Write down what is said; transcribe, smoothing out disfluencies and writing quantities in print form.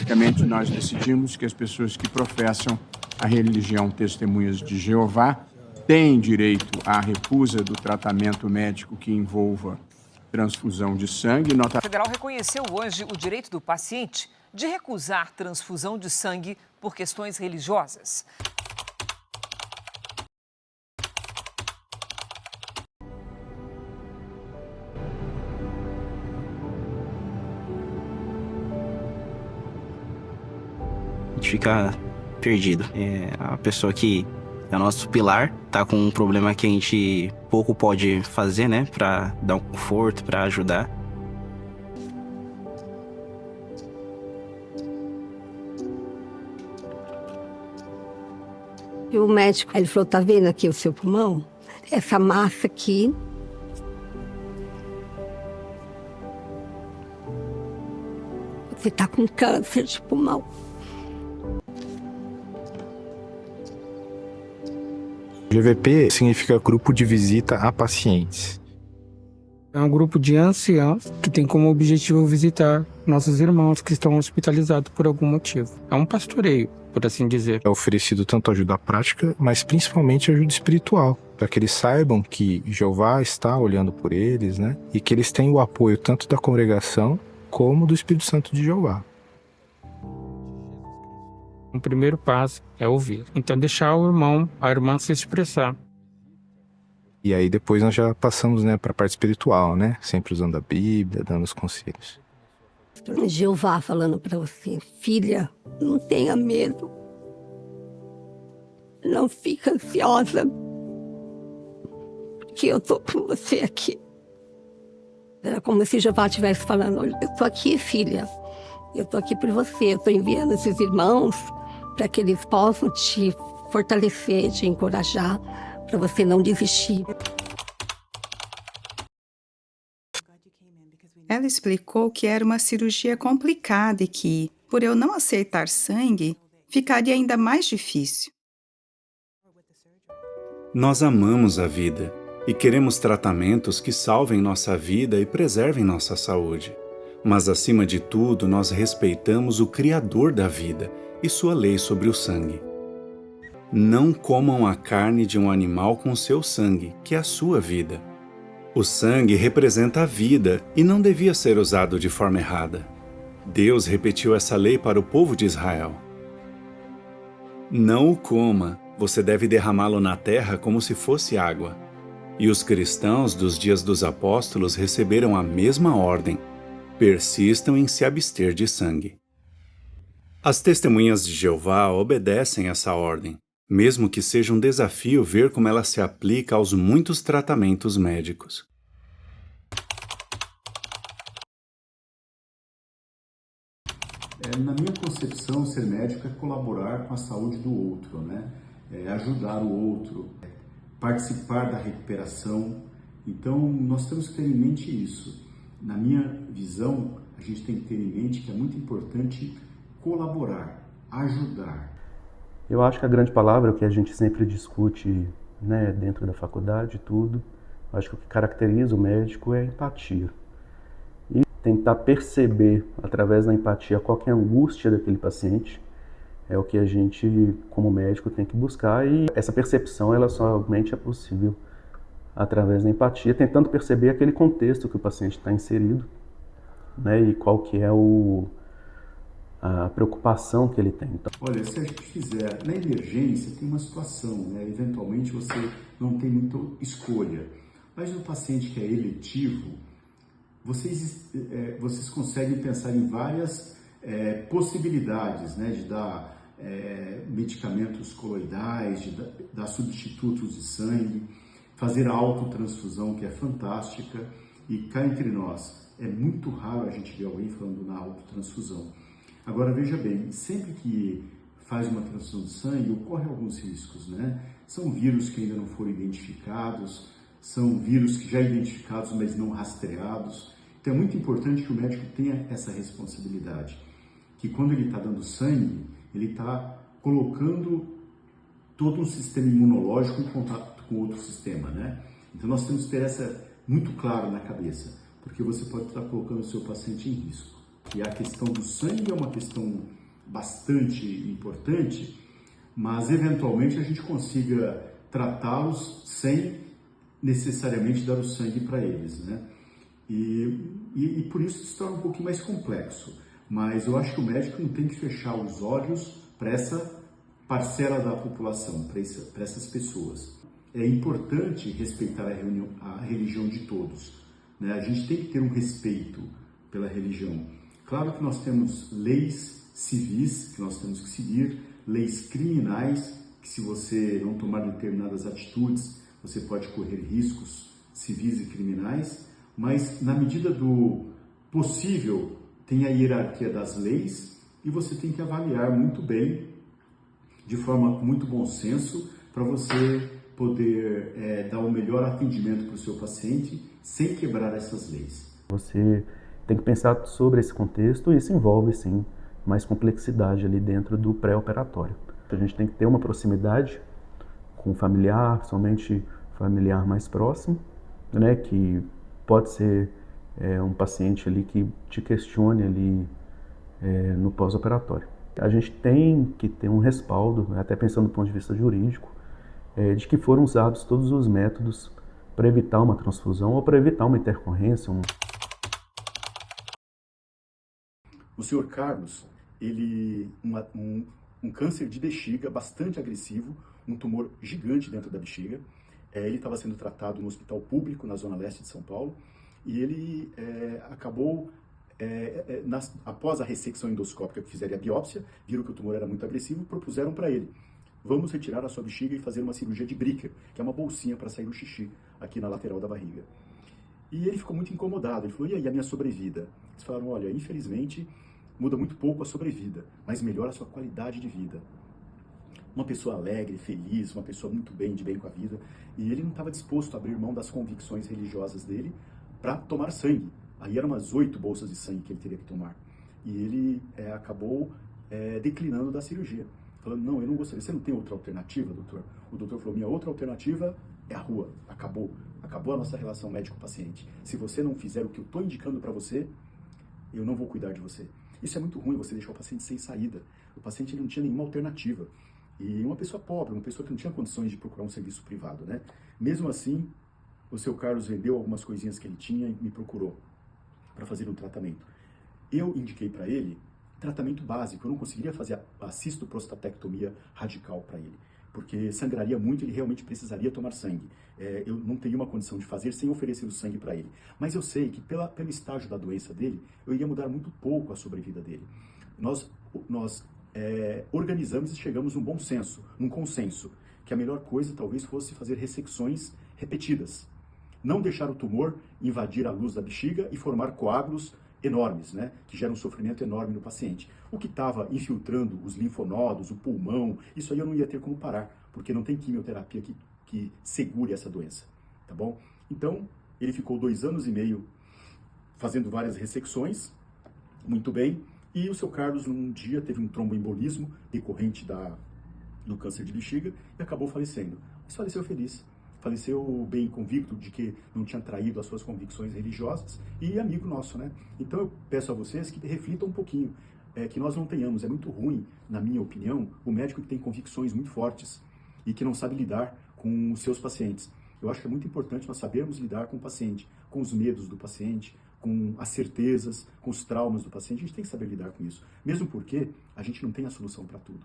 Cientificamente, nós decidimos que as pessoas que professam a religião Testemunhas de Jeová têm direito à recusa do tratamento médico que envolva transfusão de sangue. A federal reconheceu hoje o direito do paciente de recusar transfusão de sangue por questões religiosas. A gente fica perdido. A pessoa que é o nosso pilar tá com um problema que a gente pouco pode fazer, né? Pra dar um conforto, pra ajudar. E o médico, ele falou, tá vendo aqui o seu pulmão? Essa massa aqui. Você tá com câncer de pulmão. GVP significa Grupo de Visita a Pacientes. É um grupo de anciãos que tem como objetivo visitar nossos irmãos que estão hospitalizados por algum motivo. É um pastoreio, por assim dizer. É oferecido tanto ajuda prática, mas principalmente ajuda espiritual, para que eles saibam que Jeová está olhando por eles, né? E que eles têm o apoio tanto da congregação como do Espírito Santo de Jeová. O primeiro passo é ouvir. Então deixar o irmão, a irmã se expressar. E aí depois nós já passamos, né, para a parte espiritual, né? Sempre usando a Bíblia, dando os conselhos. Jeová falando para você, filha, não tenha medo. Não fica ansiosa. Porque eu tô com você aqui. Era como se Jeová estivesse falando, olha, eu tô aqui, filha. Eu tô aqui por você. Eu tô enviando esses irmãos para que eles possam te fortalecer, te encorajar, para você não desistir. Ela explicou que era uma cirurgia complicada e que, por eu não aceitar sangue, ficaria ainda mais difícil. Nós amamos a vida e queremos tratamentos que salvem nossa vida e preservem nossa saúde. Mas, acima de tudo, nós respeitamos o Criador da vida e sua lei sobre o sangue. Não comam a carne de um animal com seu sangue, que é a sua vida. O sangue representa a vida e não devia ser usado de forma errada. Deus repetiu essa lei para o povo de Israel. Não o coma, você deve derramá-lo na terra como se fosse água. E os cristãos dos dias dos apóstolos receberam a mesma ordem. Persistam em se abster de sangue. As testemunhas de Jeová obedecem essa ordem, mesmo que seja um desafio ver como ela se aplica aos muitos tratamentos médicos. Na minha concepção, ser médico é colaborar com a saúde do outro, né? Ajudar o outro, participar da recuperação. Então, nós temos que ter em mente isso. Na minha visão, a gente tem que ter em mente que é muito importante colaborar, ajudar. Eu acho que a grande palavra, o que a gente sempre discute, né, dentro da faculdade, tudo, acho que o que caracteriza o médico é a empatia. E tentar perceber, através da empatia, qual que é a angústia daquele paciente, é o que a gente, como médico, tem que buscar. E essa percepção, ela somente é possível através da empatia, tentando perceber aquele contexto que o paciente está inserido, né, e qual que é a preocupação que ele tem. Então, olha, se a gente fizer na emergência, tem uma situação, né? Eventualmente você não tem muita escolha, mas no paciente que é eletivo, vocês conseguem pensar em várias possibilidades, né? De dar medicamentos coloidais, de dar substitutos de sangue, fazer a autotransfusão, que é fantástica, e cá entre nós, é muito raro a gente ver alguém falando na autotransfusão. Agora, veja bem, sempre que faz uma transfusão de sangue, ocorrem alguns riscos, né? São vírus que ainda não foram identificados, são vírus que já identificados, mas não rastreados. Então, é muito importante que o médico tenha essa responsabilidade, que quando ele está dando sangue, ele está colocando todo um sistema imunológico em contato com outro sistema, né? Então, nós temos que ter essa muito claro na cabeça, porque você pode estar colocando o seu paciente em risco. que a questão do sangue é uma questão bastante importante, mas eventualmente a gente consiga tratá-los sem necessariamente dar o sangue para eles, né? E por isso se torna um pouquinho mais complexo. Mas eu acho que o médico não tem que fechar os olhos para essa parcela da população, para essas pessoas. É importante respeitar a religião de todos, né? A gente tem que ter um respeito pela religião. Claro que nós temos leis civis que nós temos que seguir, leis criminais, que se você não tomar determinadas atitudes, você pode correr riscos civis e criminais, mas na medida do possível tem a hierarquia das leis e você tem que avaliar muito bem, de forma com muito bom senso, para você poder dar o melhor atendimento para o seu paciente sem quebrar essas leis. Você tem que pensar sobre esse contexto e isso envolve, sim, mais complexidade ali dentro do pré-operatório. A gente tem que ter uma proximidade com o familiar, somente familiar mais próximo, né, que pode ser um paciente ali que te questione ali no pós-operatório. A gente tem que ter um respaldo, até pensando do ponto de vista jurídico, de que foram usados todos os métodos para evitar uma transfusão ou para evitar uma intercorrência. O senhor Carlos, ele um câncer de bexiga bastante agressivo, um tumor gigante dentro da bexiga. Ele estava sendo tratado no hospital público na zona leste de São Paulo e ele acabou, após a ressecção endoscópica que fizeram a biópsia, viram que o tumor era muito agressivo e propuseram para ele: vamos retirar a sua bexiga e fazer uma cirurgia de Bricker, que é uma bolsinha para sair o xixi aqui na lateral da barriga. E ele ficou muito incomodado, ele falou: e aí a minha sobrevida? Eles falaram: olha, infelizmente muda muito pouco a sobrevida, mas melhora a sua qualidade de vida. Uma pessoa alegre, feliz, uma pessoa muito de bem com a vida, e ele não estava disposto a abrir mão das convicções religiosas dele para tomar sangue. Aí eram umas 8 bolsas de sangue que ele teria que tomar. E ele acabou declinando da cirurgia, falando: não, eu não gostaria. Você não tem outra alternativa, doutor? O doutor falou: minha outra alternativa é a rua. Acabou a nossa relação médico-paciente. Se você não fizer o que eu estou indicando para você, eu não vou cuidar de você. Isso é muito ruim, você deixar o paciente sem saída. O paciente não tinha nenhuma alternativa. E uma pessoa pobre, uma pessoa que não tinha condições de procurar um serviço privado, né? Mesmo assim, o seu Carlos vendeu algumas coisinhas que ele tinha e me procurou para fazer um tratamento. Eu indiquei para ele tratamento básico, eu não conseguiria fazer a cistoprostatectomia radical para ele, porque sangraria muito, ele realmente precisaria tomar sangue. Eu não teria uma condição de fazer sem oferecer o sangue para ele. Mas eu sei que pelo estágio da doença dele, eu iria mudar muito pouco a sobrevida dele. Nós organizamos e chegamos num bom senso, num consenso, que a melhor coisa talvez fosse fazer ressecções repetidas. Não deixar o tumor invadir a luz da bexiga e formar coágulos enormes, né, que geram um sofrimento enorme no paciente. O que estava infiltrando os linfonodos, o pulmão, isso aí eu não ia ter como parar, porque não tem quimioterapia que segure essa doença, tá bom? Então, ele ficou 2 anos e meio fazendo várias ressecções, muito bem, e o seu Carlos, num dia, teve um tromboembolismo decorrente do câncer de bexiga e acabou falecendo. Mas faleceu feliz. Faleceu bem convicto de que não tinha traído as suas convicções religiosas e amigo nosso, né? Então eu peço a vocês que reflitam um pouquinho, que nós não tenhamos. É muito ruim, na minha opinião, o médico que tem convicções muito fortes e que não sabe lidar com os seus pacientes. Eu acho que é muito importante nós sabermos lidar com o paciente, com os medos do paciente, com as certezas, com os traumas do paciente. A gente tem que saber lidar com isso, mesmo porque a gente não tem a solução para tudo.